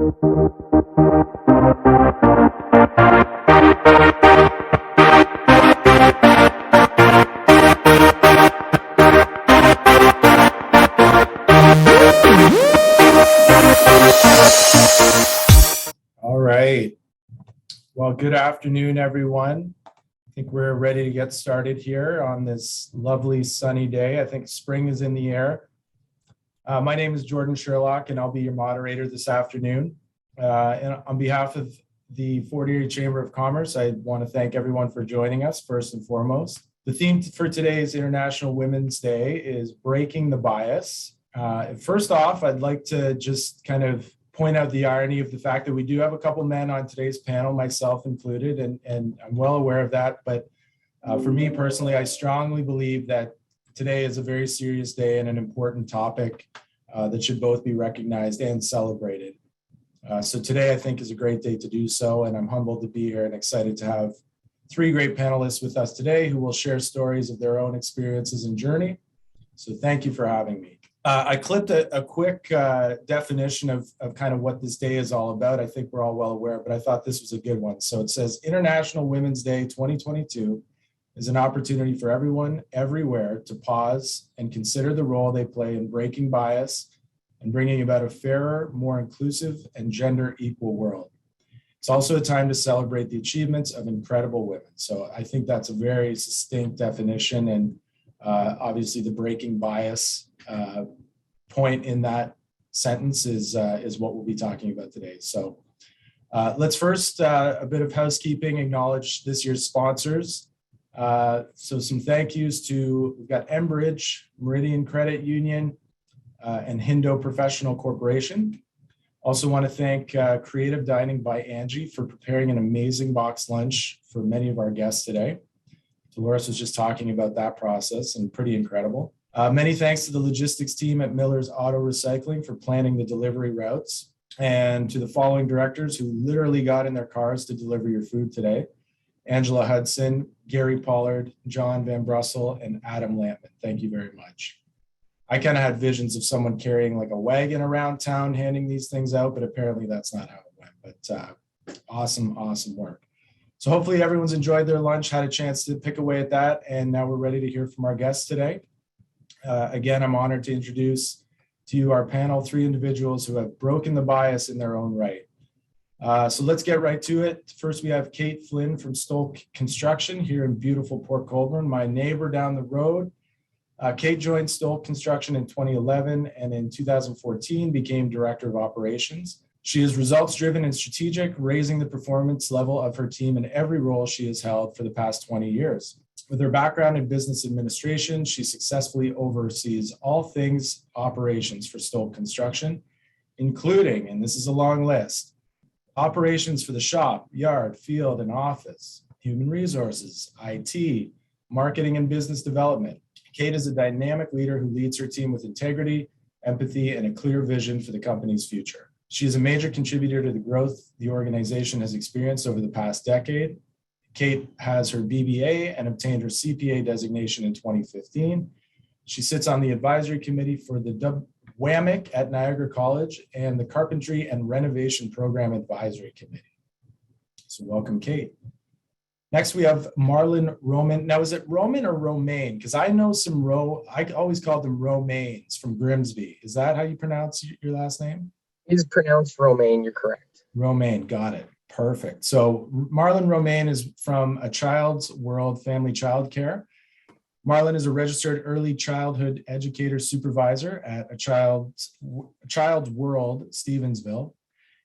All right. Well, good afternoon, everyone. I think we're ready to get started here on this lovely sunny day. I think spring is in the air. My name is Jordan Sherlock, and I'll be your moderator this afternoon. And on behalf of the Fort Erie Chamber of Commerce, I want to thank everyone for joining us first and foremost. The theme for today's International Women's Day is breaking the bias. First off, I'd like to just kind of point out the irony of the fact that we do have a couple men on today's panel, myself included, and I'm well aware of that. But for me personally, I strongly believe that today is a very serious day and an important topic that should both be recognized and celebrated. So today I think is a great day to do so, and I'm humbled to be here and excited to have three great panelists with us today who will share stories of their own experiences and journey. So thank you for having me. I clipped a quick definition of kind of what this day is all about. I think we're all well aware, but I thought this was a good one. So it says International Women's Day 2022 is an opportunity for everyone everywhere to pause and consider the role they play in breaking bias and bringing about a fairer, more inclusive, and gender equal world. It's also a time to celebrate the achievements of incredible women. So I think that's a very succinct definition, and obviously the breaking bias point in that sentence is what we'll be talking about today. So let's first, a bit of housekeeping, acknowledge this year's sponsors. So some thank yous to, we've got Enbridge, Meridian Credit Union, and Hindo Professional Corporation. Also want to thank Creative Dining by Angie for preparing an amazing box lunch for many of our guests today. Dolores was just talking about that process and pretty incredible. Many thanks to the logistics team at Miller's Auto Recycling for planning the delivery routes, and to the following directors who literally got in their cars to deliver your food today: Angela Hudson, Gary Pollard, John Van Brussel, and Adam Lampman. Thank you very much. I kind of had visions of someone carrying like a wagon around town handing these things out, but apparently that's not how it went. But awesome work. So hopefully everyone's enjoyed their lunch, had a chance to pick away at that, and now we're ready to hear from our guests today. Again, I'm honored to introduce to you our panel, three individuals who have broken the bias in their own right. So let's get right to it. First, we have Kate Flynn from Stoll Construction here in beautiful Port Colborne, my neighbor down the road. Kate joined Stoll Construction in 2011 and in 2014 became Director of Operations. She is results-driven and strategic, raising the performance level of her team in every role she has held for the past 20 years. With her background in business administration, she successfully oversees all things operations for Stoll Construction, including, and this is a long list, operations for the shop, yard, field, and office, human resources, IT, marketing and business development. Kate is a dynamic leader who leads her team with integrity, empathy, and a clear vision for the company's future. She is a major contributor to the growth the organization has experienced over the past decade. Kate has her BBA and obtained her CPA designation in 2015. She sits on the advisory committee for the WAMIC at Niagara College and the Carpentry and Renovation Program Advisory Committee. So welcome, Kate. Next, we have Marlon Roman. Now, is it Roman or Romaine? Because I know some I always called them Romaines from Grimsby. Is that how you pronounce your last name? It is pronounced Romaine, you're correct. Romaine, got it. Perfect. So Marlon Roman is from A Child's World Family Child Care. Marlon is a registered early childhood educator supervisor at A Child's World Stevensville.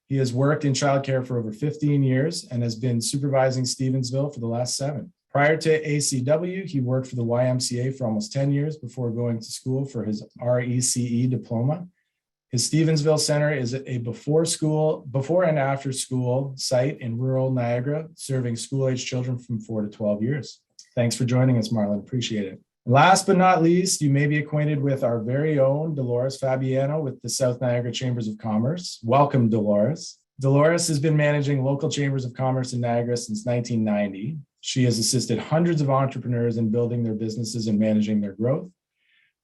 He has worked in childcare for over 15 years and has been supervising Stevensville for the last 7. Prior to ACW, he worked for the YMCA for almost 10 years before going to school for his RECE diploma. His Stevensville Center is a before and after school site in rural Niagara, serving school-age children from 4 to 12 years. Thanks for joining us, Marlon. Appreciate it. Last but not least, you may be acquainted with our very own Dolores Fabiano with the South Niagara Chambers of Commerce. Welcome, Dolores. Dolores has been managing local chambers of commerce in Niagara since 1990. She has assisted hundreds of entrepreneurs in building their businesses and managing their growth.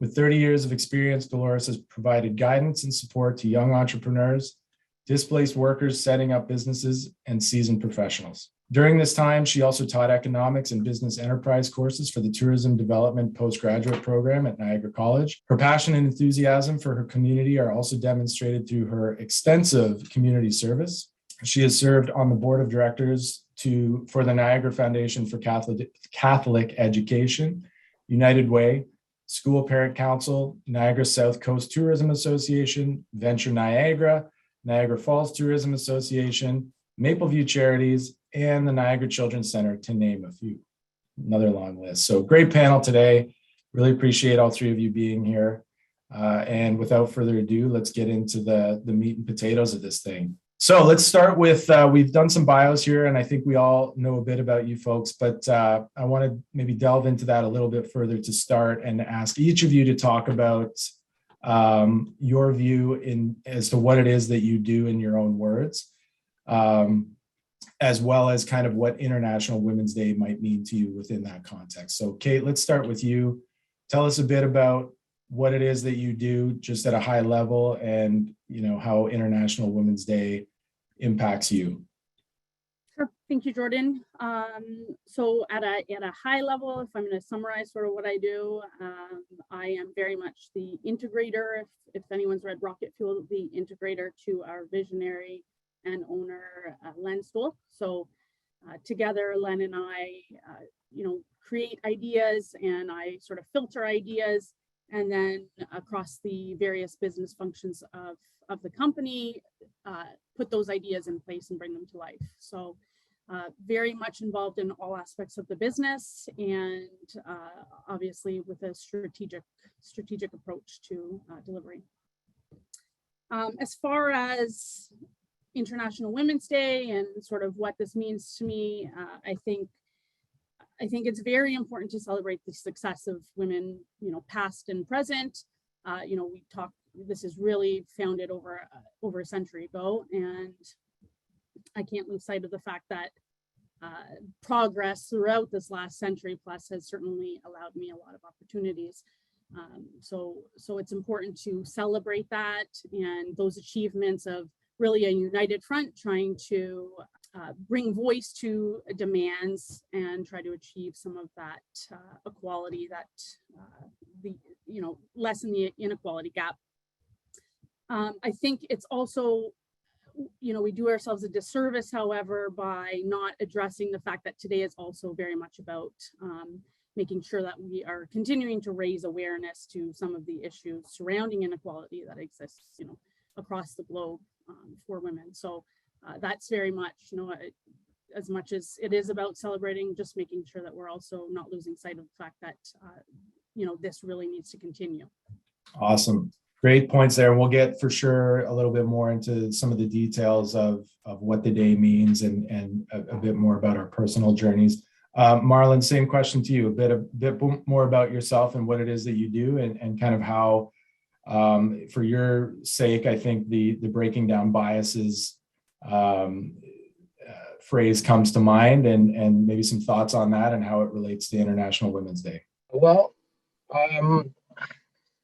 With 30 years of experience, Dolores has provided guidance and support to young entrepreneurs, displaced workers setting up businesses, and seasoned professionals. During this time, she also taught economics and business enterprise courses for the Tourism Development Postgraduate Program at Niagara College. Her passion and enthusiasm for her community are also demonstrated through her extensive community service. She has served on the board of directors for the Niagara Foundation for Catholic Education, United Way, School Parent Council, Niagara South Coast Tourism Association, Venture Niagara, Niagara Falls Tourism Association, Mapleview Charities, and the Niagara Children's Center, to name a few. Another long list. So great panel today. Really appreciate all three of you being here. And without further ado, let's get into the meat and potatoes of this thing. So let's start with, we've done some bios here, and I think we all know a bit about you folks, but I want to maybe delve into that a little bit further to start and ask each of you to talk about your view as to what it is that you do in your own words, as well as kind of what International Women's Day might mean to you within that context. So Kate, let's start with you. Tell us a bit about what it is that you do just at a high level, and how International Women's Day impacts you. Sure. Thank you, Jordan. So at a high level, if I'm going to summarize sort of what I do, I am very much the integrator. If anyone's read Rocket Fuel, the integrator to our visionary and owner, Len Stoll. So together, Len and I, create ideas, and I sort of filter ideas, and then across the various business functions of the company, put those ideas in place and bring them to life. So very much involved in all aspects of the business, and obviously with a strategic approach to delivery. As far as International Women's Day and sort of what this means to me, I think it's very important to celebrate the success of women, past and present. This is really founded over a century ago, and I can't lose sight of the fact that progress throughout this last century plus has certainly allowed me a lot of opportunities. So it's important to celebrate that and those achievements of really a united front, trying to bring voice to demands and try to achieve some of that equality, that lessen the inequality gap. I think it's also, we do ourselves a disservice, however, by not addressing the fact that today is also very much about making sure that we are continuing to raise awareness to some of the issues surrounding inequality that exists, across the globe for women. So that's very much, as much as it is about celebrating, just making sure that we're also not losing sight of the fact that, this really needs to continue. Awesome. Great points there. We'll get for sure a little bit more into some of the details of what the day means and a bit more about our personal journeys. Marlon, same question to you, a bit more about yourself and what it is that you do, and kind of how, for your sake, I think the breaking down biases phrase comes to mind, and maybe some thoughts on that and how it relates to International Women's Day. Well,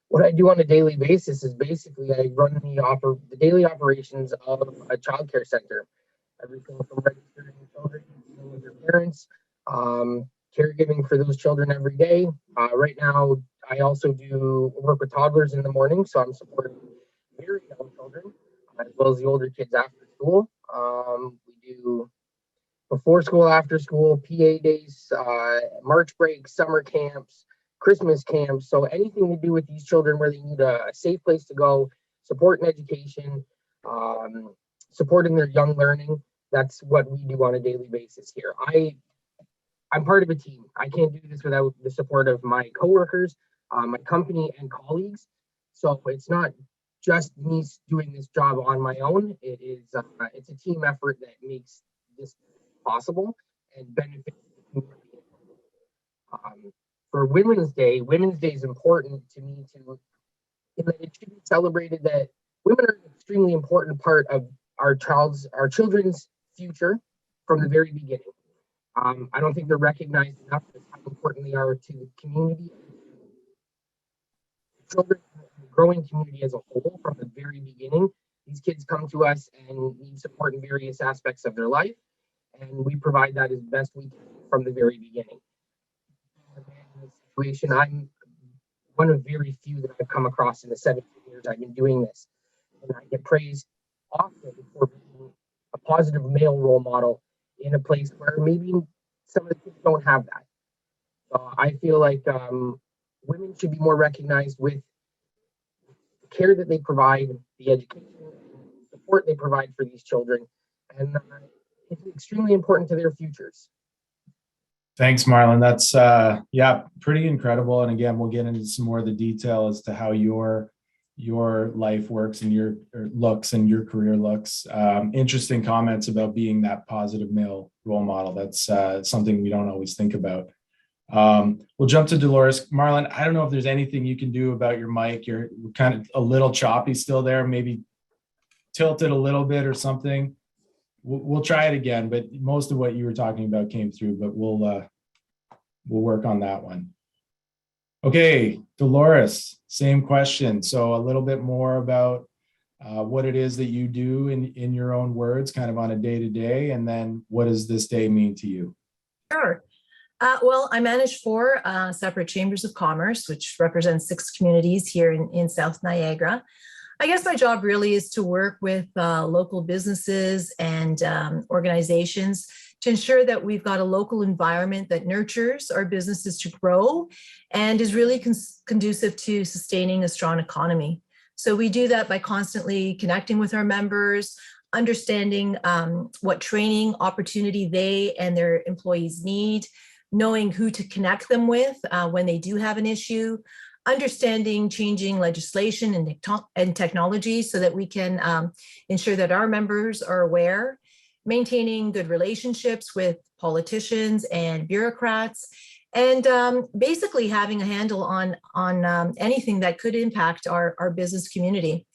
what I do on a daily basis is basically I run the daily operations of a childcare center. Everything from registering children, dealing with their parents, caregiving for those children every day. Right now, I also do work with toddlers in the morning, so I'm supporting very young children, as well as the older kids after school. We do before school, after school, PA days, March breaks, summer camps, Christmas camps. So anything to do with these children where they need a safe place to go, support and education, supporting their young learning. That's what we do on a daily basis here. I'm part of a team. I can't do this without the support of my coworkers, my company, and colleagues. So it's not just me doing this job on my own. It's a team effort that makes this possible and benefits the community. For Women's Day is important to me in that it should be celebrated that women are an extremely important part of our children's future from the very beginning. I don't think they're recognized enough as how important they are to the community, children, and the growing community as a whole from the very beginning. These kids come to us and need support in various aspects of their life, and we provide that as best we can from the very beginning. In this situation, I'm one of very few that I've come across in the 17 years I've been doing this, and I get praised often for being a positive male role model in a place where maybe some of the kids don't have that. So I feel like women should be more recognized with the care that they provide, the education and support they provide for these children, and it's extremely important to their futures. Thanks, Marlon. That's yeah, pretty incredible. And again, we'll get into some more of the detail as to how your life works and your looks and your career looks. Interesting comments about being that positive male role model. That's something we don't always think about. We'll jump to Dolores. Marlon, I don't know if there's anything you can do about your mic. You're kind of a little choppy still there. Maybe tilt it a little bit or something. We'll try it again, but most of what you were talking about came through, but we'll work on that one. Okay, Dolores, same question. So a little bit more about what it is that you do in your own words, kind of on a day-to-day, and then what does this day mean to you? Sure. Well, I manage 4 separate chambers of commerce, which represents 6 communities here in South Niagara. I guess my job really is to work with local businesses and organizations to ensure that we've got a local environment that nurtures our businesses to grow and is really conducive to sustaining a strong economy. So we do that by constantly connecting with our members, understanding what training opportunity they and their employees need, knowing who to connect them with when they do have an issue, understanding changing legislation and technology so that we can ensure that our members are aware, maintaining good relationships with politicians and bureaucrats, and basically having a handle on anything that could impact our business community.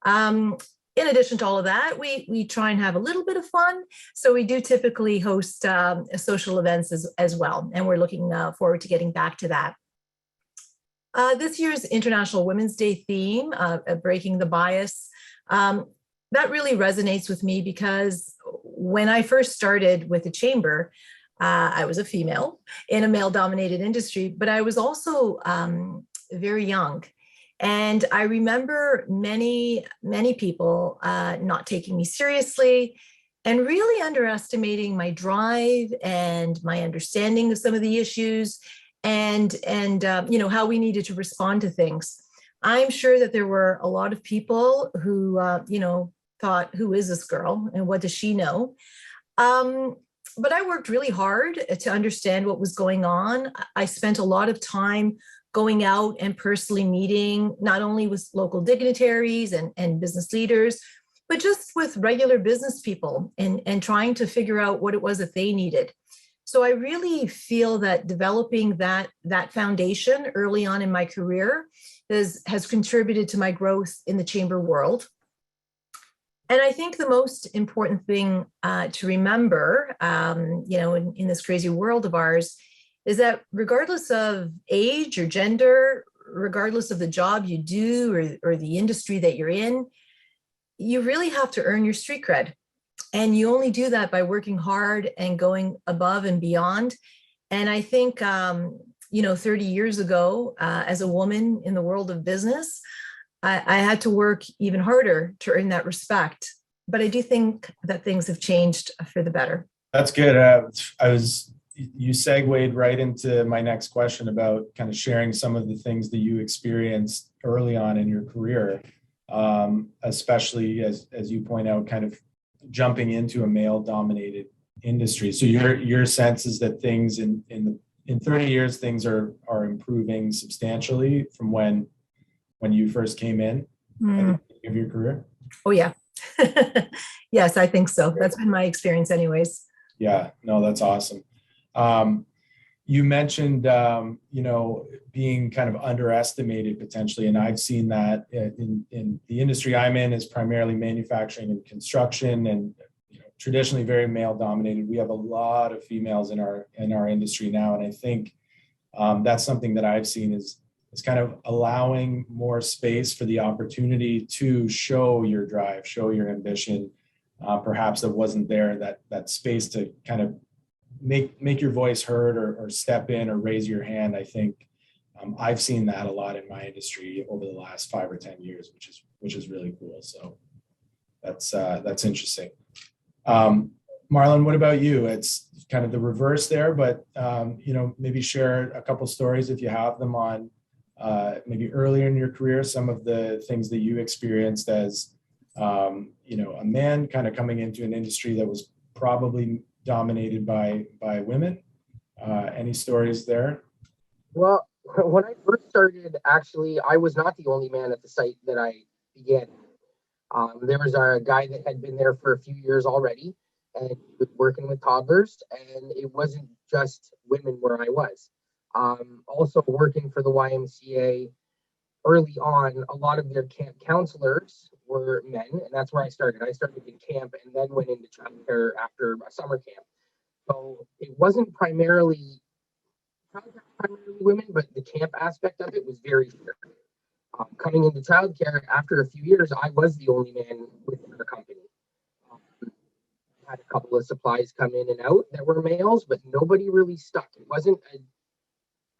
In addition to all of that, we try and have a little bit of fun. So we do typically host social events as well, and we're looking forward to getting back to that. This year's International Women's Day theme, Breaking the Bias, that really resonates with me because when I first started with the chamber, I was a female in a male-dominated industry, but I was also very young. And I remember many people not taking me seriously and really underestimating my drive and my understanding of some of the issues and you know, how we needed to respond to things. I'm sure that there were a lot of people who, you know, thought, who is this girl and what does she know? But I worked really hard to understand what was going on. I spent a lot of time going out and personally meeting not only with local dignitaries and business leaders, but just with regular business people and trying to figure out what it was that they needed. So I really feel that developing that foundation early on in my career has contributed to my growth in the chamber world. And I think the most important thing to remember, you know, in this crazy world of ours, is that regardless of age or gender, regardless of the job you do or the industry that you're in, you really have to earn your street cred. And you only do that by working hard and going above and beyond. And I think, you know, 30 years ago, as a woman in the world of business, I had to work even harder to earn that respect. But I do think that things have changed for the better. That's good. You segued right into my next question about kind of sharing some of the things that you experienced early on in your career, especially as you point out, kind of jumping into a male-dominated industry. So your sense is that things in 30 years, things are improving substantially from when you first came in at the beginning of your career? Oh, yeah. Yes, I think so. That's been my experience anyways. Yeah, no, that's awesome. You mentioned, you know, being kind of underestimated potentially, and I've seen that in the industry I'm in is primarily manufacturing and construction, and you know, traditionally very male dominated. We have a lot of females in our industry now, and I think that's something that I've seen is is kind of allowing more space for the opportunity to show your drive, show your ambition. Perhaps that wasn't there, that space to kind of make your voice heard, or step in or raise your hand. I think I've seen that a lot in my industry over the last 5 or 10 years, which is really cool. So that's interesting. Marlon, what about you? It's kind of the reverse there, but maybe share a couple stories if you have them on maybe earlier in your career, some of the things that you experienced as a man kind of coming into an industry that was probably dominated by women. Any stories there? Well, when I first started, actually, I was not the only man at the site that I began. There was a guy that had been there for a few years already, and he was working with toddlers, and it wasn't just women where I was. Also working for the YMCA early on, a lot of their camp counselors were men, and that's where I started. I started in camp and then went into childcare after a summer camp. So it wasn't primarily women, but the camp aspect of it was very shared. Coming into childcare after a few years, I was the only man within our company. Had a couple of supplies come in and out that were males, but nobody really stuck. It wasn't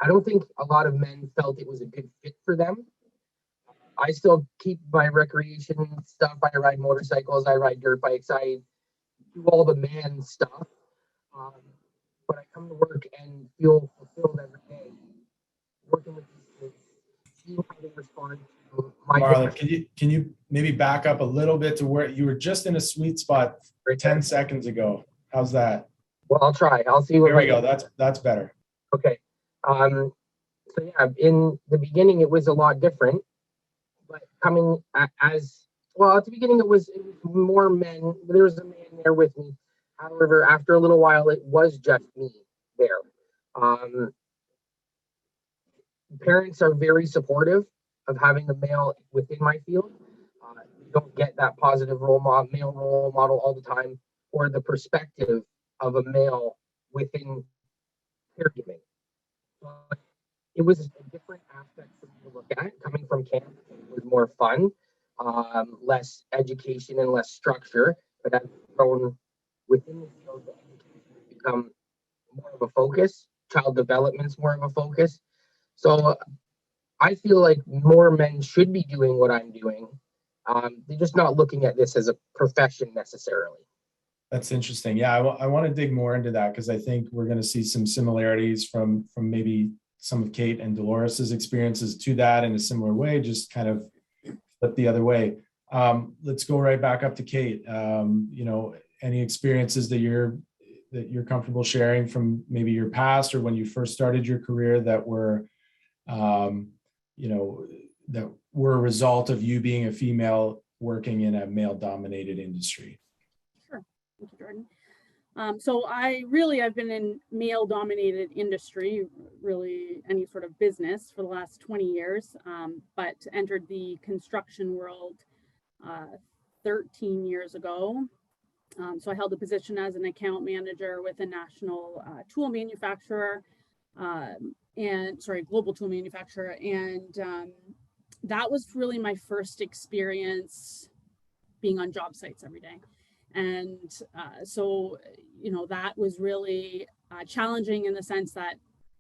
I don't think a lot of men felt it was a good fit for them. I still keep my recreation stuff. I ride motorcycles, I ride dirt bikes, I do all the man stuff. But I come to work and feel fulfilled every day working with these kids, seeing how they respond to my Marlon, can you maybe back up a little bit to where you were just in a sweet spot 10 seconds ago? How's that? Well, I'll try. I'll see what. There we go. That's better. Okay. So yeah, in the beginning it was a lot different, but coming as well at the beginning it was more men. There was a man there with me. However, after a little while, it was just me there. Parents are very supportive of having a male within my field. You don't get that positive male role model all the time, or the perspective of a male within caregiving. But it was a different aspect for me to look at. Coming from camp, it was more fun, less education and less structure. But I've grown within the field, the education has become more of a focus. Child development's more of a focus. So I feel like more men should be doing what I'm doing. They're just not looking at this as a profession necessarily. That's interesting. Yeah, I want to dig more into that, because I think we're going to see some similarities from maybe some of Kate and Dolores's experiences to that in a similar way, just kind of flip the other way. Let's go right back up to Kate. Any experiences that you're comfortable sharing from maybe your past or when you first started your career that were that were a result of you being a female working in a male-dominated industry? Sure. Thank you, Jordan. So I've been in male-dominated industry, really any sort of business, for the last 20 years, but entered the construction world 13 years ago. So I held a position as an account manager with a national tool manufacturer, global tool manufacturer. And that was really my first experience being on job sites every day. And that was really challenging in the sense that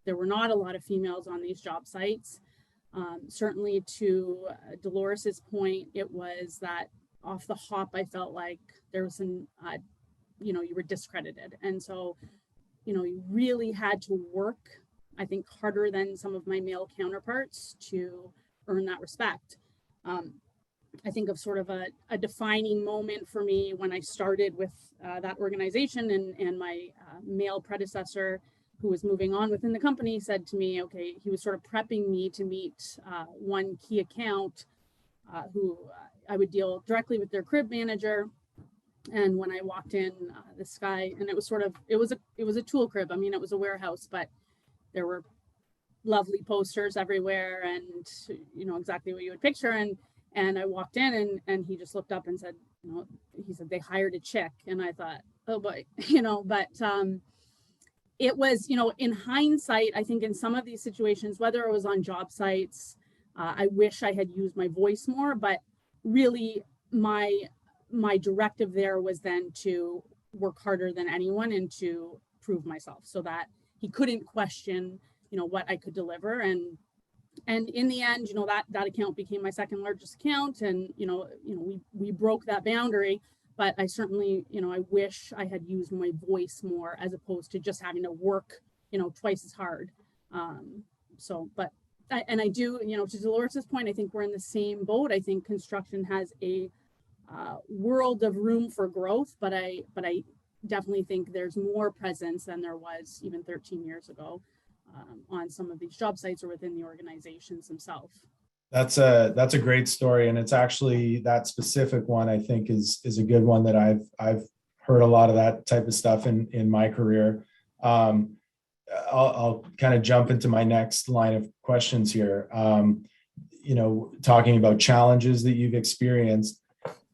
there were not a lot of females on these job sites. Certainly to Dolores's point, it was that off the hop, I felt like there was some, you were discredited. And so, you really had to work, I think, harder than some of my male counterparts to earn that respect. I think of sort of a defining moment for me when I started with that organization, and my male predecessor, who was moving on within the company, said to me, okay, he was sort of prepping me to meet one key account who I would deal directly with their crib manager. And when I walked in, this guy, and it was a tool crib. I mean, it was a warehouse, but there were lovely posters everywhere, and exactly what you would picture. And I walked in, and he just looked up and said, he said they hired a chick, and I thought, oh boy, but it was, in hindsight, I think in some of these situations, whether it was on job sites, I wish I had used my voice more, but really my directive there was then to work harder than anyone and to prove myself so that he couldn't question, what I could deliver. And in the end, that account became my second largest account, and we broke that boundary. But I certainly, I wish I had used my voice more as opposed to just having to work, twice as hard. But I do, to Dolores's point, I think we're in the same boat. I think construction has a world of room for growth, but I definitely think there's more presence than there was even 13 years ago on some of these job sites or within the organizations themselves. That's a great story, and it's actually that specific one I think is a good one that I've heard a lot of that type of stuff in my career. I'll kind of jump into my next line of questions here. Talking about challenges that you've experienced.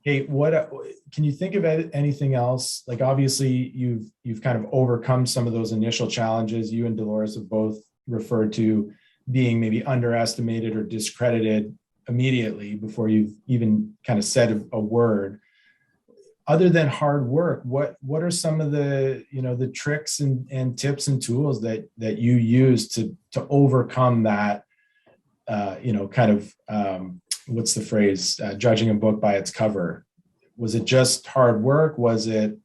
Hey, what can you think of anything else? Like, obviously you've kind of overcome some of those initial challenges. You and Dolores have both referred to being maybe underestimated or discredited immediately before you've even kind of said a word. Other than hard work, what are some of the the tricks and tips and tools that you use to overcome that what's the phrase, judging a book by its cover? Was it just hard work? Was it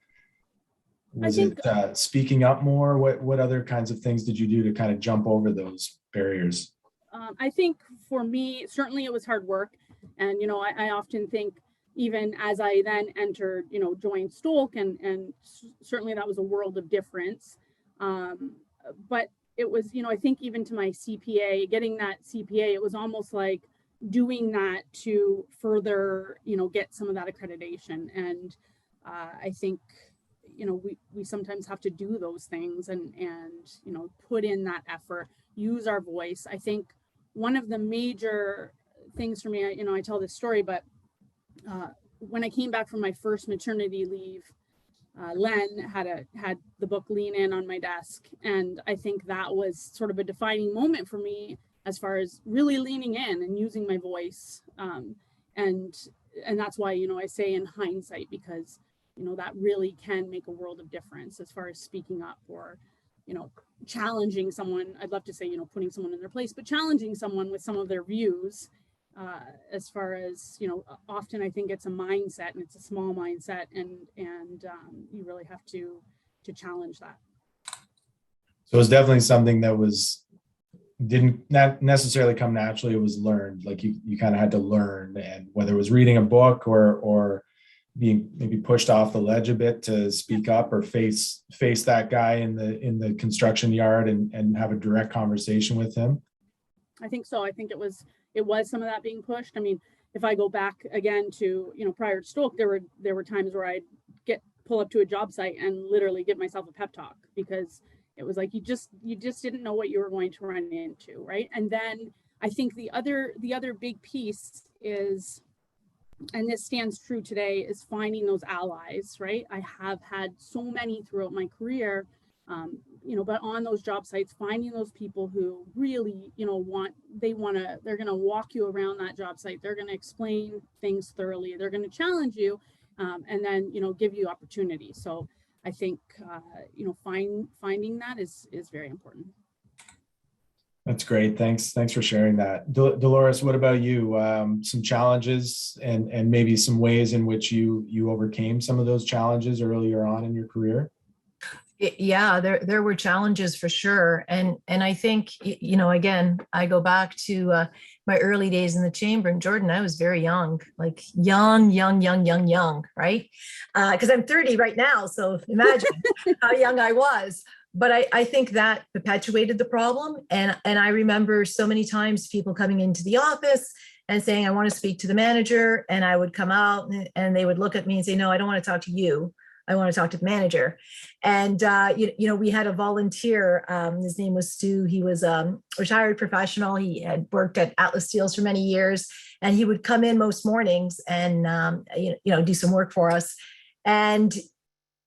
speaking up more? What other kinds of things did you do to kind of jump over those barriers? I think for me, certainly it was hard work. And, I often think even as I then entered, joined Stolk, and certainly that was a world of difference. But it was, I think even to my CPA, getting that CPA, it was almost like doing that to further, get some of that accreditation. And I think, we sometimes have to do those things and put in that effort, use our voice. I think one of the major things for me, I tell this story, but when I came back from my first maternity leave, Len had the book Lean In on my desk. And I think that was sort of a defining moment for me as far as really leaning in and using my voice. And that's why, I say in hindsight, because, that really can make a world of difference as far as speaking up or, challenging someone. I'd love to say, putting someone in their place, but challenging someone with some of their views. As far as, often I think it's a mindset, and it's a small mindset, and you really have to challenge that. So it's definitely something that didn't not necessarily come naturally. It was learned, like you kind of had to learn, and whether it was reading a book or being maybe pushed off the ledge a bit to speak up or face that guy in the construction yard and have a direct conversation with him. I think so. I think it was some of that being pushed. I mean, if I go back again to, prior to Stolk, there were times where I'd pull up to a job site and literally give myself a pep talk, because it was like, you just didn't know what you were going to run into. Right. And then I think the other big piece is, and this stands true today, is finding those allies. Right. I have had so many throughout my career, but on those job sites, finding those people who really, they're going to walk you around that job site. They're going to explain things thoroughly. They're going to challenge you, and then, give you opportunity. So I think, finding that is very important. That's great. Thanks for sharing that. Dolores, what about you? Some challenges and maybe some ways in which you overcame some of those challenges earlier on in your career? Yeah, there were challenges for sure. And I think, again, I go back to my early days in the chamber. And Jordan, I was very young, like young, right? Because I'm 30 right now. So imagine how young I was. But I think that perpetuated the problem. And I remember so many times people coming into the office and saying, I want to speak to the manager. And I would come out and they would look at me and say, no, I don't want to talk to you. I want to talk to the manager. And, we had a volunteer, his name was Stu. He was a retired professional. He had worked at Atlas Steels for many years, and he would come in most mornings and, do some work for us. And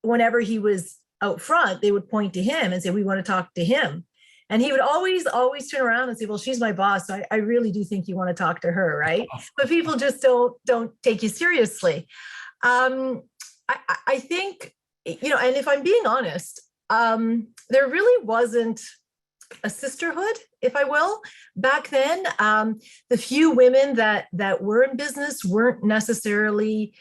whenever he was out front, they would point to him and say, we want to talk to him. And he would always turn around and say, well, she's my boss, so I really do think you want to talk to her, right? But people just don't take you seriously. I think, and if I'm being honest, there really wasn't a sisterhood, if I will, back then. The few women that were in business weren't necessarily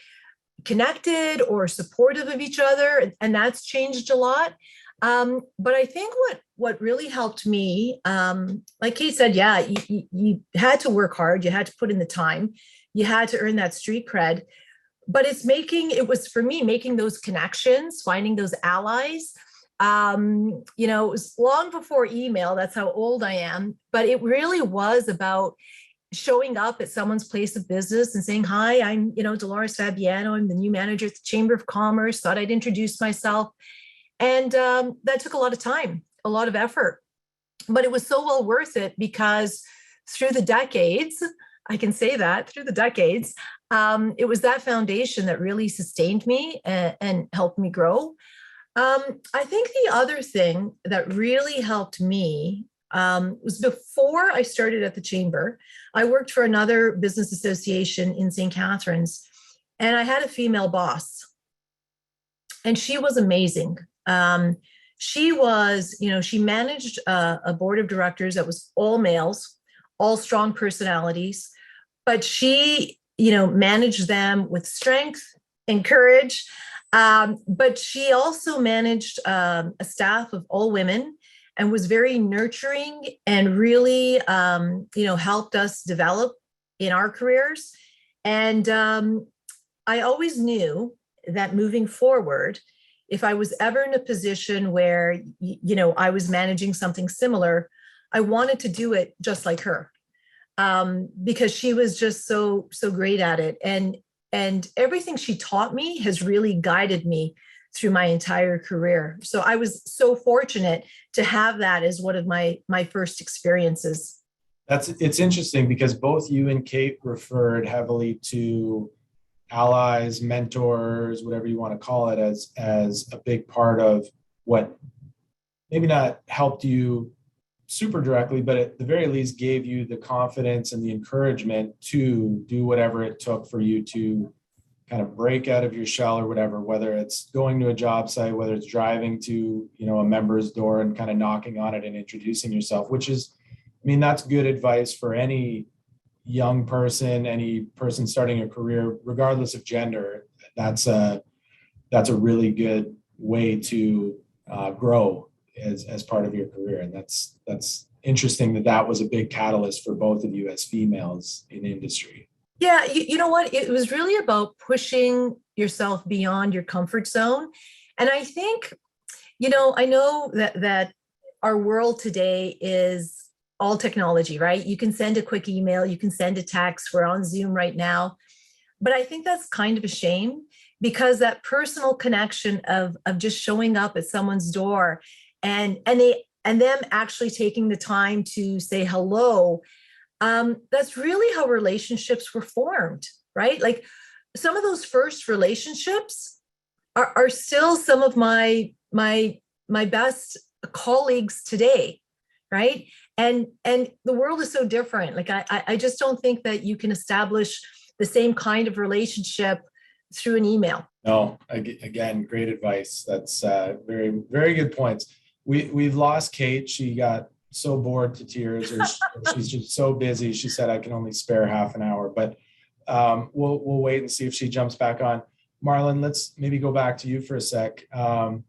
connected or supportive of each other, and that's changed a lot. But I think what really helped me, like Kate said, yeah, you had to work hard, you had to put in the time, you had to earn that street cred. But it was for me making those connections, finding those allies. It was long before email. That's how old I am. But it really was about showing up at someone's place of business and saying, hi, I'm, Dolores Fabiano. I'm the new manager at the Chamber of Commerce. Thought I'd introduce myself. And that took a lot of time, a lot of effort. But it was so well worth it because through the decades, I can say that through the decades, it was that foundation that really sustained me and helped me grow. I think the other thing that really helped me was before I started at the Chamber, I worked for another business association in St. Catharines, and I had a female boss. And she was amazing. She was, she managed a board of directors that was all males, all strong personalities, but she, managed them with strength and courage. But she also managed a staff of all women and was very nurturing and really, helped us develop in our careers. And I always knew that moving forward, if I was ever in a position where, I was managing something similar, I wanted to do it just like her, because she was just so great at it. And everything she taught me has really guided me through my entire career. So I was so fortunate to have that as one of my first experiences. It's interesting because both you and Kate referred heavily to allies, mentors, whatever you want to call it, as a big part of what maybe not helped you super directly, but at the very least gave you the confidence and the encouragement to do whatever it took for you to kind of break out of your shell or whatever, whether it's going to a job site, whether it's driving to, a member's door and kind of knocking on it and introducing yourself, which is, that's good advice for any young person, any person starting a career, regardless of gender. That's a really good way to grow as part of your career. And that's interesting that was a big catalyst for both of you as females in industry. Yeah, you know what? It was really about pushing yourself beyond your comfort zone. And I think, I know that our world today is all technology, right? You can send a quick email, you can send a text, we're on Zoom right now. But I think that's kind of a shame, because that personal connection of just showing up at someone's door and them actually taking the time to say hello, that's really how relationships were formed, right? Like some of those first relationships are still some of my best colleagues today, right? And the world is so different. Like I just don't think that you can establish the same kind of relationship through an email. No, again, great advice. That's very, very good points. We've lost Kate. She got so bored to tears, or she's just so busy. She said, I can only spare half an hour, but we'll wait and see if she jumps back on. Marlon, let's maybe go back to you for a sec. I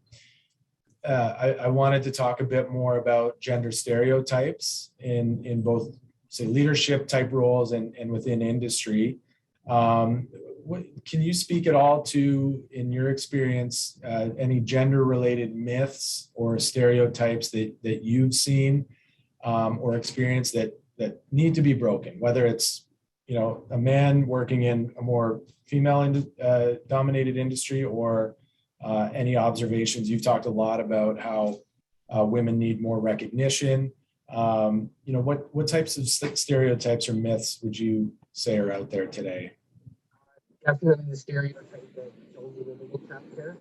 wanted to talk a bit more about gender stereotypes in both, say, leadership type roles and within industry. Can you speak at all to, in your experience, any gender related myths or stereotypes that you've seen or experienced that need to be broken, whether it's, a man working in a more female dominated industry, or any observations? You've talked a lot about how women need more recognition. What types of stereotypes or myths would you say are out there today? Definitely the stereotype that you told me in the little chapter.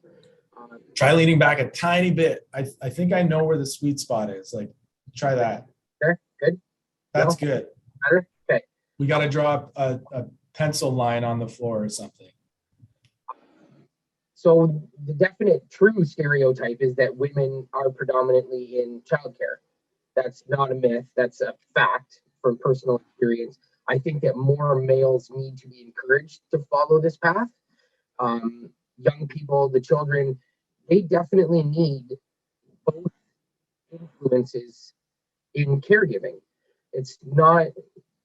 Try leaning back a tiny bit. I think I know where the sweet spot is. Like, try that. Sure, good. That's No? good. Better? Okay. We got to draw a pencil line on the floor or something. So the definite true stereotype is that women are predominantly in childcare. That's not a myth. That's a fact from personal experience. I think that more males need to be encouraged to follow this path. Young people, the children, they definitely need both influences in caregiving. It's not,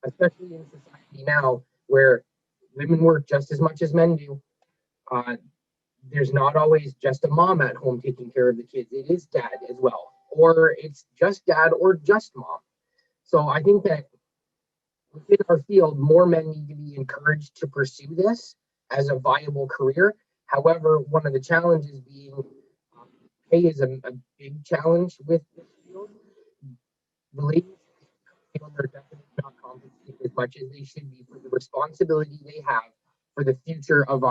especially in society now, where women work just as much as men do. There's not always just a mom at home taking care of the kids. It is dad as well, or it's just dad or just mom. So I think that within our field, more men need to be encouraged to pursue this as a viable career. However, one of the challenges being pay is a big challenge with this field. The ladies in the field are definitely not compensated as much as they should be for the responsibility they have for the future of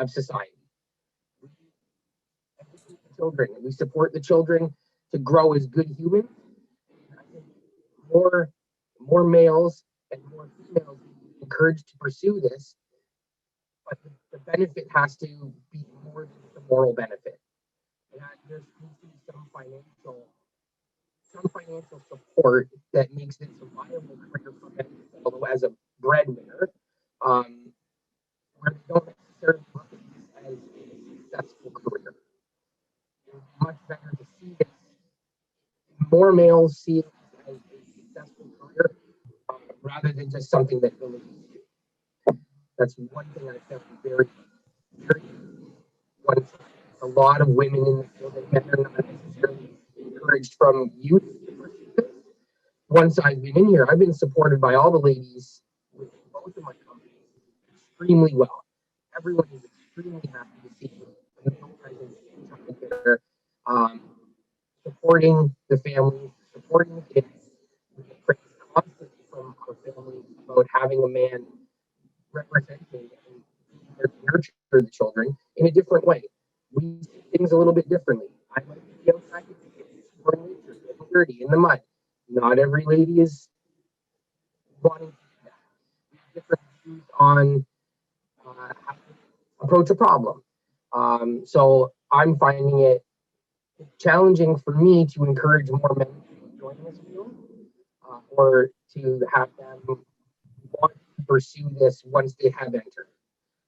society. We educate the children, and we support the children to grow as good humans. I think more males and more females be encouraged to pursue this, but the benefit has to be more than the moral benefit. And there needs to be some financial support that makes this a viable career for men, although as a breadwinner, where they don't necessarily look at this as a successful career. It's much better to see this, more males see it as a successful career rather than just something that the ladies do. That's one thing I found very, very one. A lot of women in the field and men are not necessarily encouraged from youth to pursue this. Once I've been in here, I've been supported by all the ladies with both of my companies extremely well. Everyone is extremely happy to see the male presence in childcare, supporting the family, supporting the kids. We get praise constantly from our family about having a man representing and nurture the children in a different way. We see things a little bit differently. I might be outside with the kids, exploring nature, getting dirty in the mud. Not every lady is wanting to do that. We have different views on how to approach a problem. So I'm finding it challenging for me to encourage more men to join this field or to have them want to pursue this once they have entered.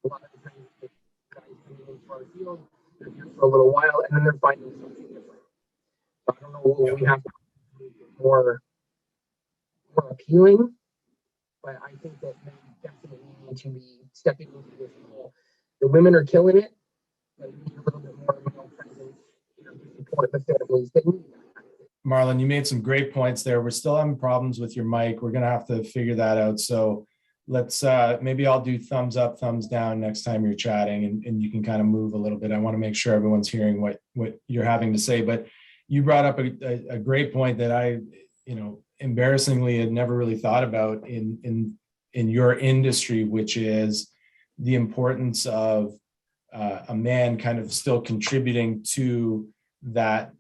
A lot of the times, the guys coming into our field, they're here for a little while and then they're finding something different. So I don't know what we have to make it more appealing, but I think that men definitely need to be stepping into this role. The women are killing it, but we need a little bit more male presence to support the families that need that. Marlon, you made some great points there. We're still having problems with your mic. We're going to have to figure that out. So let's maybe I'll do thumbs up, thumbs down next time you're chatting, and you can kind of move a little bit. I want to make sure everyone's hearing what you're having to say. But you brought up a great point that I, embarrassingly had never really thought about in your industry, which is the importance of a man kind of still contributing to that,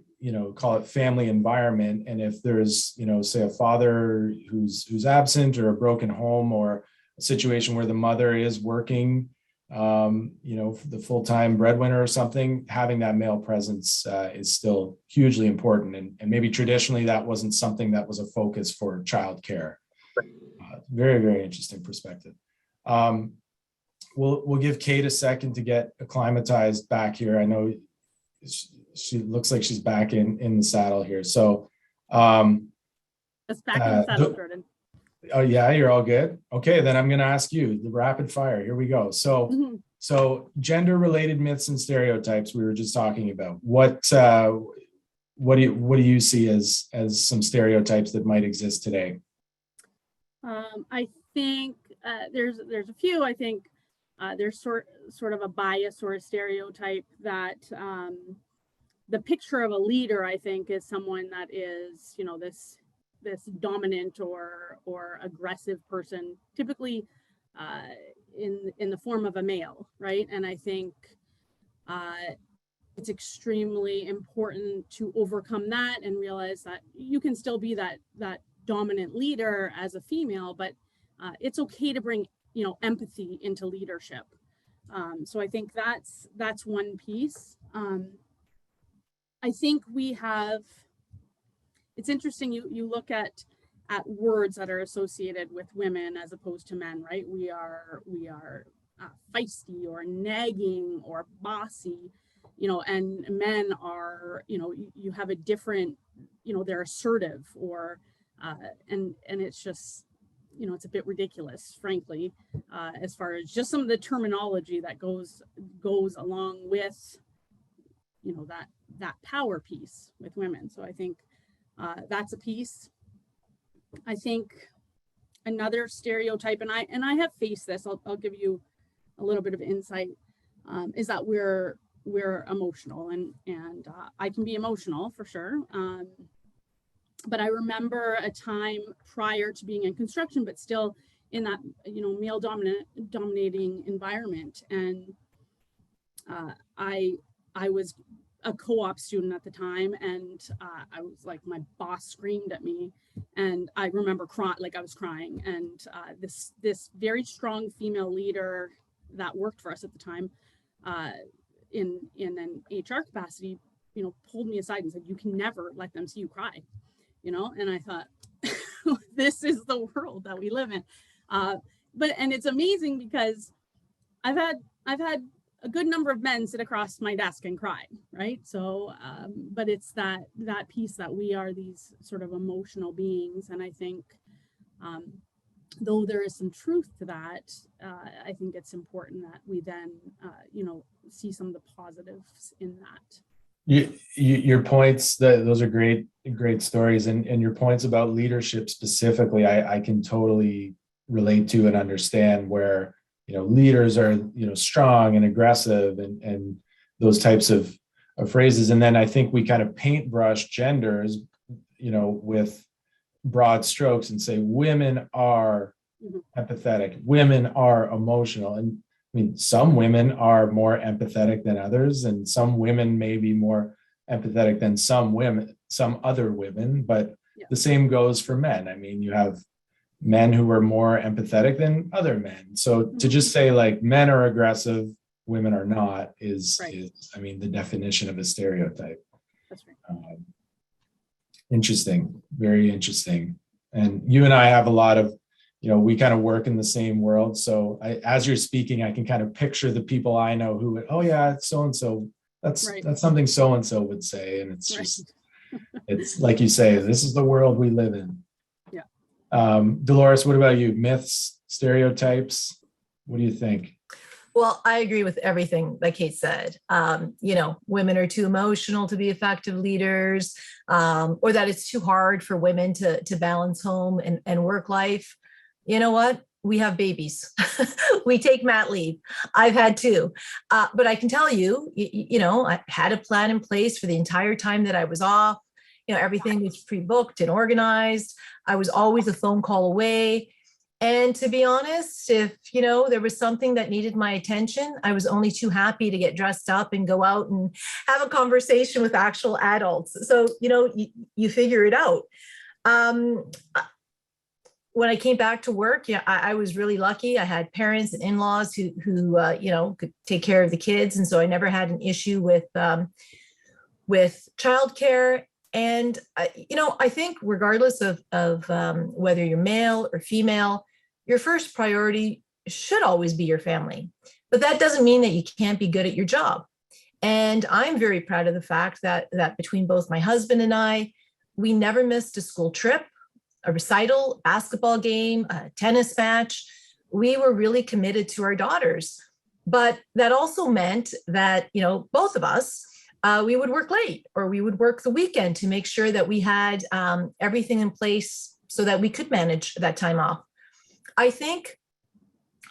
call it family environment. And if there's, say a father who's absent or a broken home or a situation where the mother is working, the full-time breadwinner or something, having that male presence is still hugely important. And maybe traditionally that wasn't something that was a focus for childcare. Very, very interesting perspective. We'll give Kate a second to get acclimatized back here. I know she looks like she's back in the saddle here. So Just back in the saddle, Jordan. Oh yeah, you're all good. Okay, then I'm going to ask you the rapid fire. Here we go. So, so gender-related myths and stereotypes we were just talking about. What do you see as some stereotypes that might exist today? I think there's a few. I think there's sort of a bias or a stereotype that the picture of a leader, I think, is someone that is, this dominant or aggressive person, typically in the form of a male, right? And I think it's extremely important to overcome that and realize that you can still be that dominant leader as a female, but it's okay to bring, empathy into leadership. So I think that's one piece. I think it's interesting, you look at words that are associated with women as opposed to men, right? We are feisty or nagging or bossy, and men are, you have a different, they're assertive or, and it's just, it's a bit ridiculous, frankly, as far as just some of the terminology that goes along with, that power piece with women. So I think that's a piece. I think another stereotype, and I have faced this, I'll give you a little bit of insight, is that we're emotional, and I can be emotional for sure. But I remember a time prior to being in construction, but still in that, male dominating environment. And I was a co-op student at the time, and I was like, my boss screamed at me, and I remember I was crying. And this very strong female leader that worked for us at the time, in an HR capacity, pulled me aside and said, "You can never let them see you cry." And I thought, this is the world that we live in. And it's amazing because I've had a good number of men sit across my desk and cry, right? So, but it's that piece that we are these sort of emotional beings. And I think, though there is some truth to that, I think it's important that we then, see some of the positives in that. Your points, those are great stories, and your points about leadership specifically, I can totally relate to and understand, where leaders are strong and aggressive and those types of phrases. And then I think we kind of paintbrush genders with broad strokes and say women are empathetic, women are emotional. And I mean, some women are more empathetic than others, and some women may be more empathetic than some other women, but the same goes for men. I mean, you have men who are more empathetic than other men. So to just say like men are aggressive, women are not is the definition of a stereotype. That's right. Interesting, very interesting. And you and I have a lot of, we kind of work in the same world. So as you're speaking, I can kind of picture the people I know who would, oh yeah, it's so-and-so. That's something so-and-so would say. And it's just, it's like you say, this is the world we live in. Yeah. Dolores, what about you? Myths, stereotypes? What do you think? Well, I agree with everything that Kate said. Women are too emotional to be effective leaders, or that it's too hard for women to balance home and work life. You know what? We have babies. We take mat leave. I've had two. But I can tell you, I had a plan in place for the entire time that I was off. Everything was pre-booked and organized. I was always a phone call away. And to be honest, if, there was something that needed my attention, I was only too happy to get dressed up and go out and have a conversation with actual adults. So, you figure it out. When I came back to work, I was really lucky. I had parents and in-laws who could take care of the kids. And so I never had an issue with childcare. And, I think regardless of whether you're male or female, your first priority should always be your family. But that doesn't mean that you can't be good at your job. And I'm very proud of the fact that between both my husband and I, we never missed a school trip, a recital, basketball game, a tennis match. We were really committed to our daughters. But that also meant that, both of us, we would work late or we would work the weekend to make sure that we had everything in place so that we could manage that time off. I think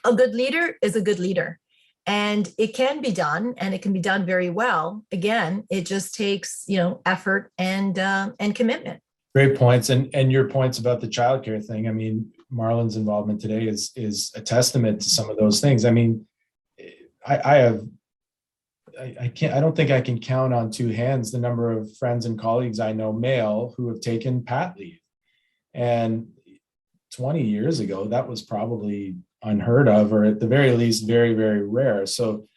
a good leader is a good leader, and it can be done, and it can be done very well. Again, it just takes, effort and commitment. Great points. And your points about the childcare thing. I mean, Marlon's involvement today is a testament to some of those things. I mean, I have I don't think I can count on two hands the number of friends and colleagues I know, male, who have taken pat leave. And 20 years ago, that was probably unheard of, or at the very least, very, very rare. So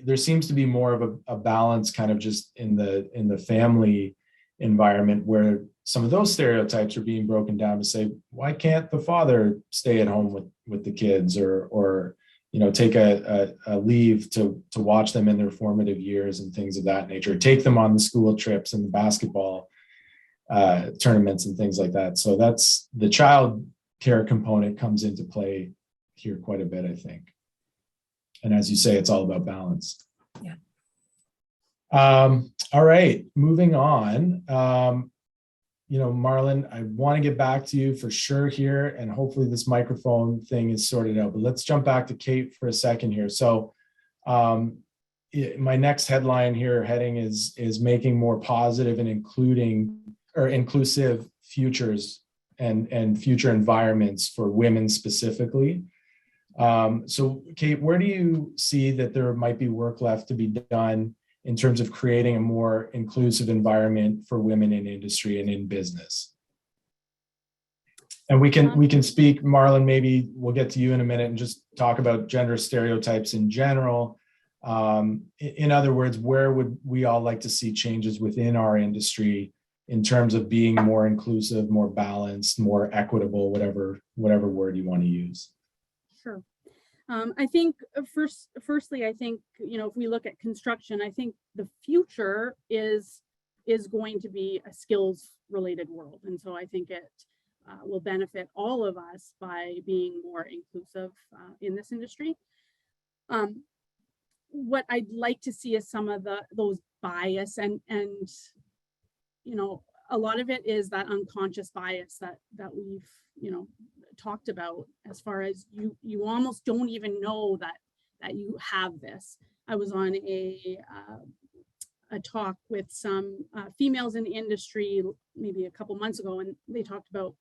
there seems to be more of a balance kind of just in the family environment, where some of those stereotypes are being broken down to say, why can't the father stay at home with the kids, or take a leave to watch them in their formative years and things of that nature, take them on the school trips and the basketball tournaments and things like that. So that's the child care component comes into play here quite a bit, I think. And as you say, it's all about balance. Yeah. All right, moving on. Marlon, I want to get back to you for sure here, and hopefully this microphone thing is sorted out, but let's jump back to Kate for a second here. So my next headline here heading is making more positive and inclusive futures and future environments for women specifically. So Kate, where do you see that there might be work left to be done in terms of creating a more inclusive environment for women in industry and in business? And we can speak, Marlon, maybe we'll get to you in a minute and just talk about gender stereotypes in general. In other words, where would we all like to see changes within our industry in terms of being more inclusive, more balanced, more equitable, whatever word you want to use? Sure. I think firstly, I think, if we look at construction, I think the future is going to be a skills related world. And so I think it will benefit all of us by being more inclusive in this industry. What I'd like to see is some of those bias and a lot of it is that unconscious bias that we've, talked about, as far as you almost don't even know that you have this. I was on a talk with some females in the industry maybe a couple months ago, and they talked about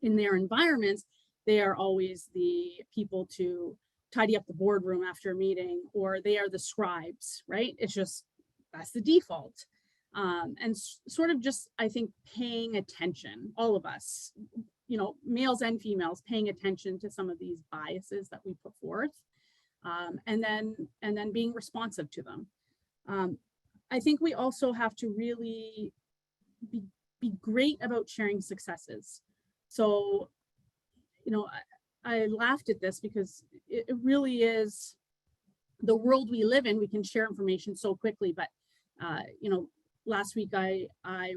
in their environments, they are always the people to tidy up the boardroom after a meeting, or they are the scribes, right? It's just, that's the default. And sort of just, I think, paying attention, all of us, males and females, paying attention to some of these biases that we put forth, and then being responsive to them. I think we also have to really be great about sharing successes. So, I laughed at this because it really is the world we live in. We can share information so quickly, but last week I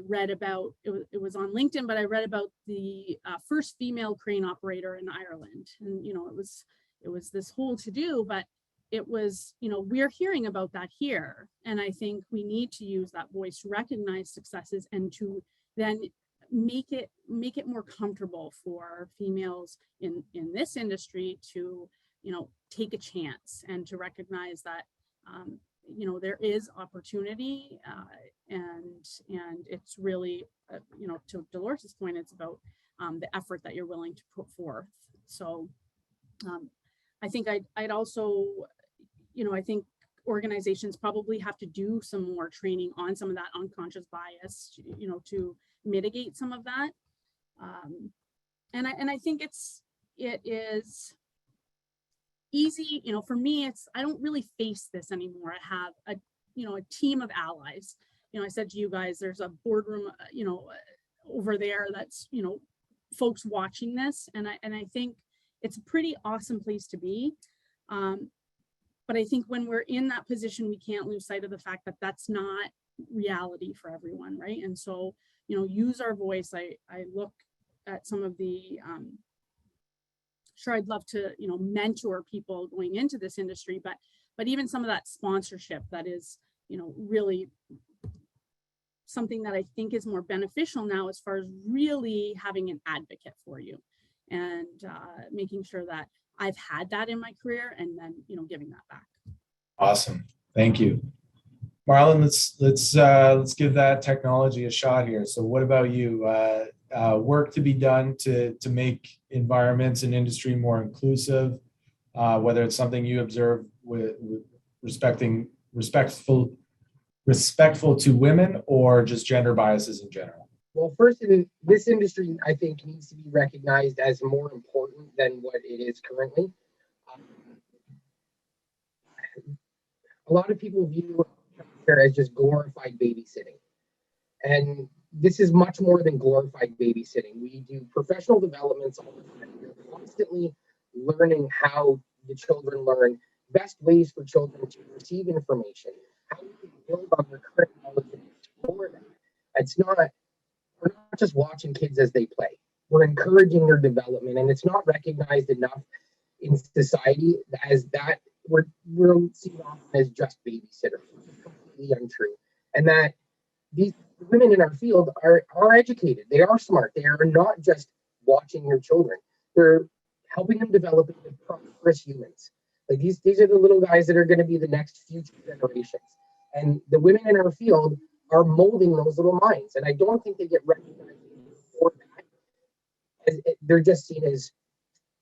read about, it was on LinkedIn, but I read about the first female crane operator in Ireland. And, it was this whole to-do, but it was, we're hearing about that here. And I think we need to use that voice to recognize successes and to then make it more comfortable for females in this industry to, take a chance and to recognize that, there is opportunity, and it's really, to Dolores' point, it's about the effort that you're willing to put forth. So I think I'd also, I think organizations probably have to do some more training on some of that unconscious bias, to mitigate some of that. And I think it is easy, for me, I don't really face this anymore. I have a team of allies. I said to you guys, there's a boardroom, over there that's, folks watching this. And I think it's a pretty awesome place to be. But I think when we're in that position, we can't lose sight of the fact that that's not reality for everyone, right? And so, use our voice. I look at some of the, sure, I'd love to, mentor people going into this industry, but even some of that sponsorship that is, really something that I think is more beneficial now, as far as really having an advocate for you and making sure that I've had that in my career, and then, giving that back. Awesome. Thank you. Marlon, let's give that technology a shot here. So what about you? Work to be done to make environments and industry more inclusive, whether it's something you observe with respecting respectful to women, or just gender biases in general? Well, first, this industry, I think, needs to be recognized as more important than what it is currently. Um, a lot of people view childcare as just glorified babysitting. And this is much more than glorified babysitting. We do professional developments all the time. We're constantly learning how the children learn, best ways for children to receive information, how we can build on their current knowledge and explore that. It's not, we're not just watching kids as they play. We're encouraging their development, and it's not recognized enough in society as that we're seen often as just babysitters, which is completely untrue. And that these women in our field are educated. They are smart. They are not just watching your children. They're helping them develop into prosperous humans. Like these are the little guys that are going to be the next future generations. And the women in our field are molding those little minds. And I don't think they get recognized for that. They're just seen as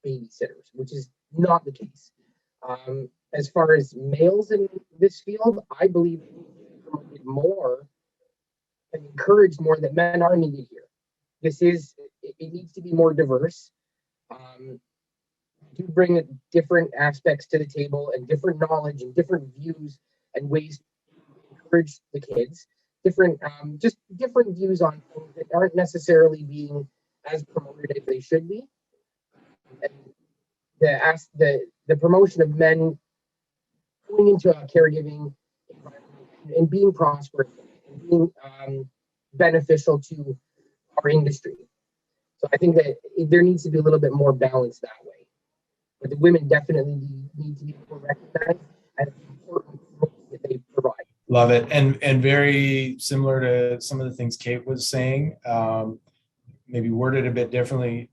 babysitters, which is not the case. As far as males in this field, I believe they need to be promoted more and encouraged more that men are needed here. It needs to be more diverse. To bring different aspects to the table and different knowledge and different views and ways to encourage the kids. Just different views on things that aren't necessarily being as promoted as they should be. And the promotion of men going into a caregiving environment and being prosperous and being beneficial to our industry. So I think that there needs to be a little bit more balance that way. But the women definitely need to be more recognized as important roles that they provide. Love it. And very similar to some of the things Kate was saying, maybe worded a bit differently,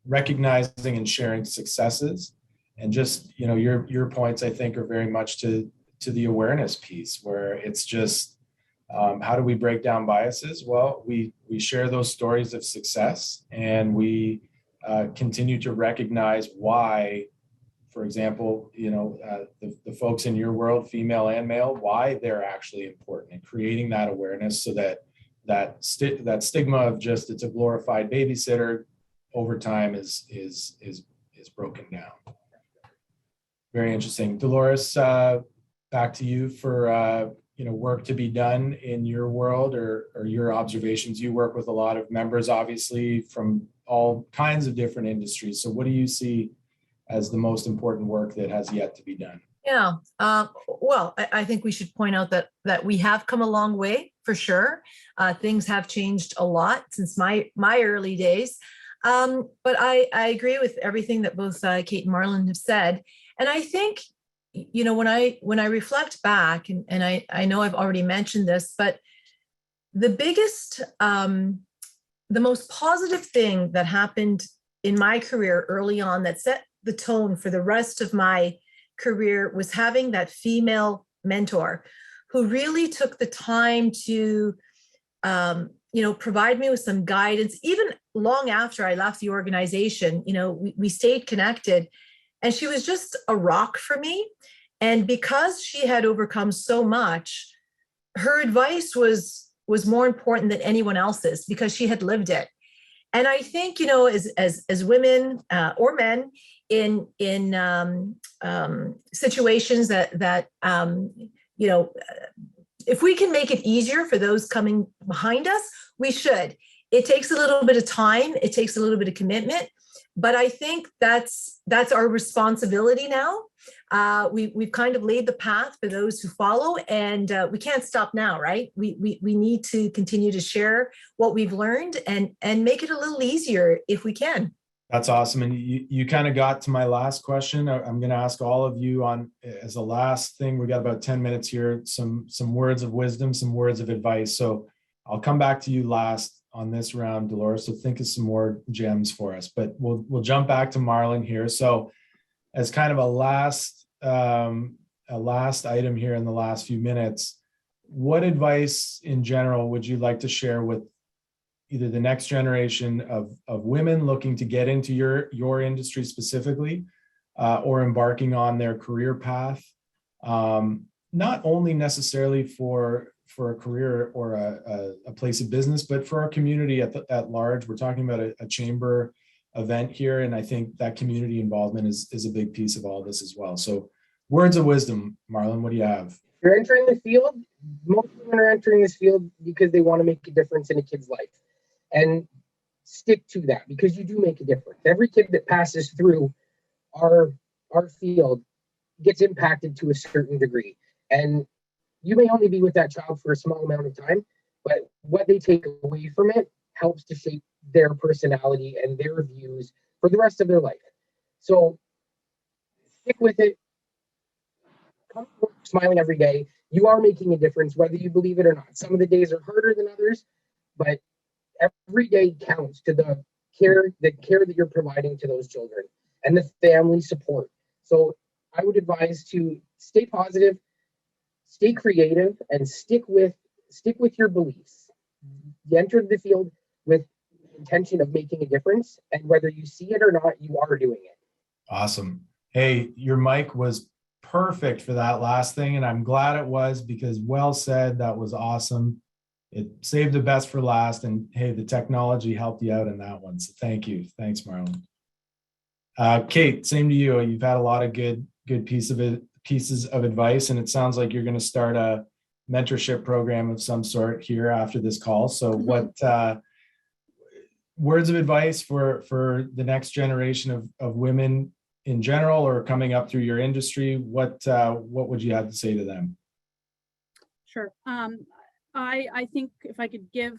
recognizing and sharing successes. And just, your points, I think, are very much to the awareness piece, where it's just, how do we break down biases? Well, we share those stories of success, and we continue to recognize why, for example, the folks in your world, female and male, why they're actually important, and creating that awareness so that stigma of just it's a glorified babysitter over time is broken down. Very interesting. Dolores, back to you for work to be done in your world or your observations. You work with a lot of members, obviously, from all kinds of different industries. So what do you see as the most important work that has yet to be done? Yeah, well, I think we should point out that we have come a long way, for sure. Things have changed a lot since my early days. But I agree with everything that both Kate and Marlon have said. And I think, when I reflect back, and I know I've already mentioned this, but the biggest, the most positive thing that happened in my career early on that set the tone for the rest of my career was having that female mentor who really took the time to, provide me with some guidance. Even long after I left the organization, we stayed connected, and she was just a rock for me. And because she had overcome so much, her advice was more important than anyone else's because she had lived it. And I think, as women or men in situations that if we can make it easier for those coming behind us, we should. It takes a little bit of time. It takes a little bit of commitment. But I think that's our responsibility now. We've kind of laid the path for those who follow, and we can't stop now, right? We need to continue to share what we've learned and make it a little easier if we can. That's awesome. And you kind of got to my last question. I'm going to ask all of you on as a last thing. We got about 10 minutes here, some words of wisdom, some words of advice. So I'll come back to you last on this round, Dolores. So think of some more gems for us, but we'll jump back to Marlon here. So as kind of a last item here in the last few minutes, what advice in general would you like to share with either the next generation of women looking to get into your industry specifically, or embarking on their career path, not only necessarily for a career or a place of business, but for our community at large. We're talking about a chamber event here, and I think that community involvement is a big piece of all this as well. So words of wisdom, Marlon, what do you have? You're entering the field. Most women are entering this field because they want to make a difference in a kid's life, and stick to that, because you do make a difference. Every kid that passes through our field gets impacted to a certain degree, and you may only be with that child for a small amount of time, but what they take away from it helps to shape their personality and their views for the rest of their life. So stick with it. Come to work smiling every day. You are making a difference, whether you believe it or not. Some of the days are harder than others, but every day counts to the care that you're providing to those children and the family support. So I would advise to stay positive, stay creative, and stick with your beliefs. You entered the field with the intention of making a difference, and whether you see it or not, you are doing it. Awesome. Hey, your mic was perfect for that last thing, and I'm glad it was, because well said. That was awesome. It saved the best for last, and hey, the technology helped you out in that one. So thank you. Thanks, Marlon. Kate, same to you. You've had a lot of good pieces of advice, and it sounds like you're going to start a mentorship program of some sort here after this call. So what words of advice for the next generation of women in general, or coming up through your industry, what would you have to say to them? Sure. I think if I could give,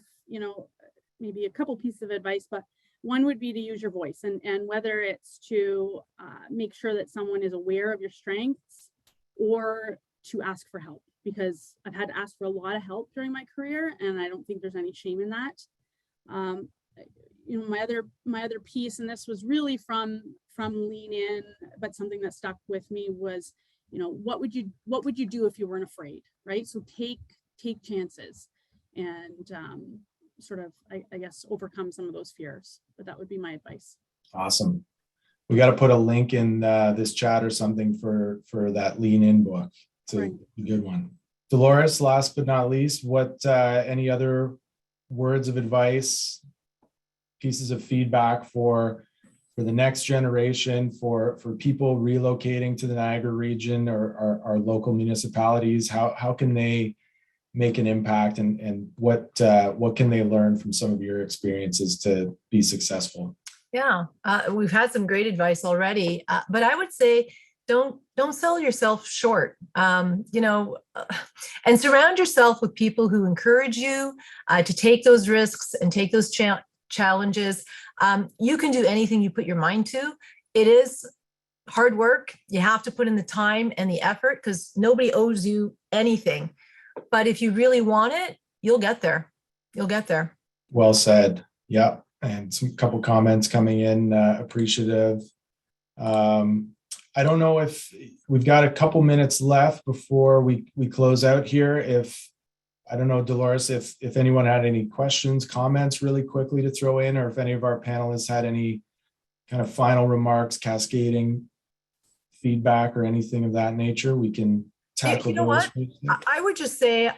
maybe a couple pieces of advice, but one would be to use your voice, and whether it's to make sure that someone is aware of your strengths, or to ask for help, because I've had to ask for a lot of help during my career, and I don't think there's any shame in that. My other piece, and this was really from Lean In, but something that stuck with me was, what would you do if you weren't afraid, right? So take chances, and sort of, I guess, overcome some of those fears. But that would be my advice. Awesome. We got to put a link in this chat or something for that Lean In book. It's a good one. Dolores, last but not least, what any other words of advice, pieces of feedback for the next generation, for people relocating to the Niagara region or our local municipalities? How can they make an impact, and what can they learn from some of your experiences to be successful? Yeah, we've had some great advice already, but I would say don't sell yourself short, and surround yourself with people who encourage you to take those risks and take those challenges. You can do anything you put your mind to. It is hard work. You have to put in the time and the effort, because nobody owes you anything. But if you really want it, you'll get there. You'll get there. Well said. Yeah. And some couple comments coming in, appreciative. I don't know if we've got a couple minutes left before we close out here. I don't know, Dolores, if anyone had any questions, comments really quickly to throw in, or if any of our panelists had any kind of final remarks, cascading feedback or anything of that nature, we can tackle those. I would just say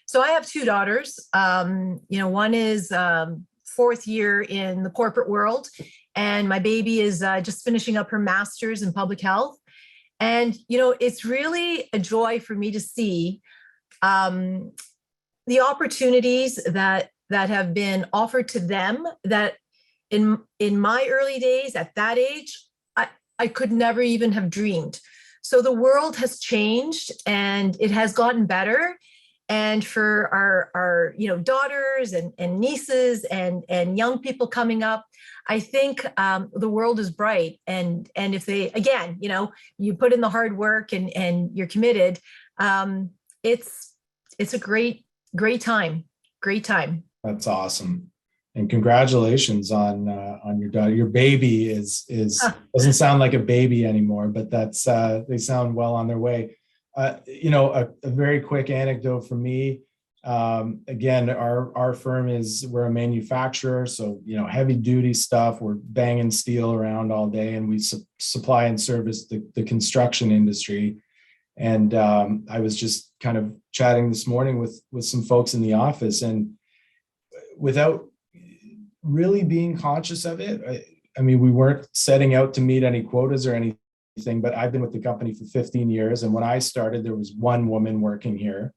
so I have two daughters. One is fourth year in the corporate world, and my baby is just finishing up her master's in public health. And it's really a joy for me to see the opportunities that have been offered to them, that in my early days at that age, I could never even have dreamed. So the world has changed, and it has gotten better. And for our daughters and nieces and young people coming up, I think the world is bright. And if they, again, you put in the hard work and you're committed, it's a great time. Great time. That's awesome. And congratulations on your daughter. Your baby is doesn't sound like a baby anymore, but that's they sound well on their way. A very quick anecdote from me. Again, our firm we're a manufacturer, so heavy duty stuff. We're banging steel around all day, and we supply and service the construction industry. And I was just kind of chatting this morning with some folks in the office, and without really being conscious of it, I mean, we weren't setting out to meet any quotas or anything, but I've been with the company for 15 years. And when I started, there was one woman working here,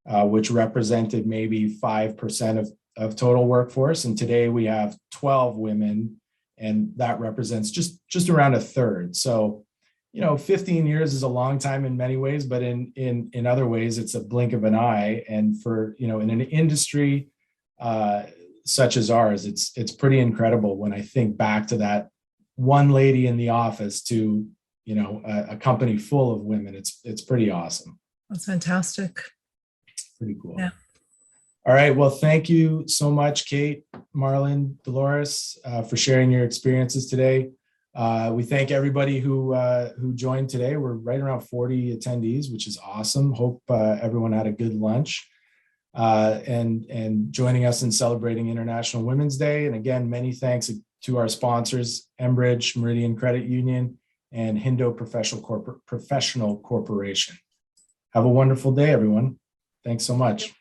which represented maybe 5% of total workforce. And today we have 12 women, and that represents just around a third. So, 15 years is a long time in many ways, but in other ways, it's a blink of an eye. And for, in an industry such as ours, it's pretty incredible when I think back to that one lady in the office to, a company full of women. It's pretty awesome. That's fantastic. Pretty cool. Yeah. All right. Well, thank you so much, Kate, Marlon, Dolores, for sharing your experiences today. We thank everybody who joined today. We're right around 40 attendees, which is awesome. Hope everyone had a good lunch and joining us in celebrating International Women's Day. And again, many thanks to our sponsors, Enbridge, Meridian Credit Union, and Hindo Professional Corporation. Have a wonderful day, everyone. Thanks so much.